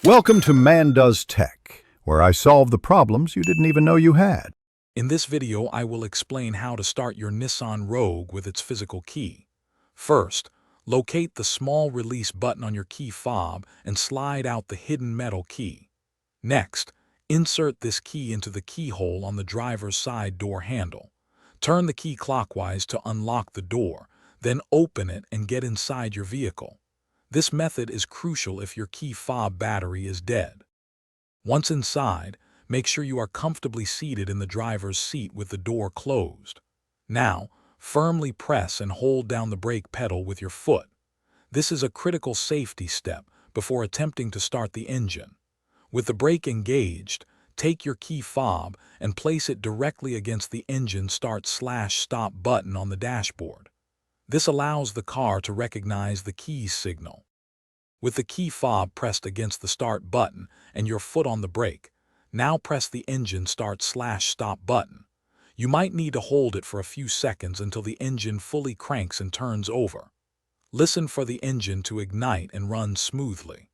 Welcome to Man Does Tech, where I solve the problems you didn't even know you had. In this video, I will explain how to start your Nissan Rogue with its physical key. First, locate the small release button on your key fob and slide out the hidden metal key. Next, insert this key into the keyhole on the driver's side door handle. Turn the key clockwise to unlock the door, then open it and get inside your vehicle. This method is crucial if your key fob battery is dead. Once inside, make sure you are comfortably seated in the driver's seat with the door closed. Now, firmly press and hold down the brake pedal with your foot. This is a critical safety step before attempting to start the engine. With the brake engaged, take your key fob and place it directly against the engine start/stop button on the dashboard. This allows the car to recognize the key's signal. With the key fob pressed against the start button and your foot on the brake, now press the engine start/stop button. You might need to hold it for a few seconds until the engine fully cranks and turns over. Listen for the engine to ignite and run smoothly.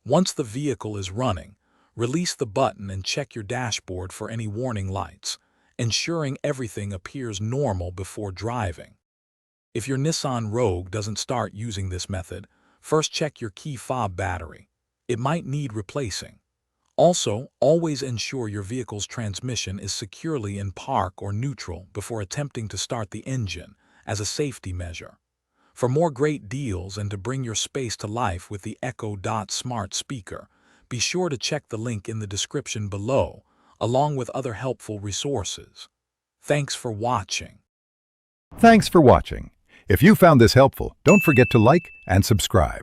Once the vehicle is running, release the button and check your dashboard for any warning lights, ensuring everything appears normal before driving. If your Nissan Rogue doesn't start using this method, first check your key fob battery. It might need replacing. Also, always ensure your vehicle's transmission is securely in park or neutral before attempting to start the engine, as a safety measure. For more great deals and to bring your space to life with the Echo Dot smart speaker, be sure to check the link in the description below, along with other helpful resources. Thanks for watching. Thanks for watching. If you found this helpful, don't forget to like and subscribe.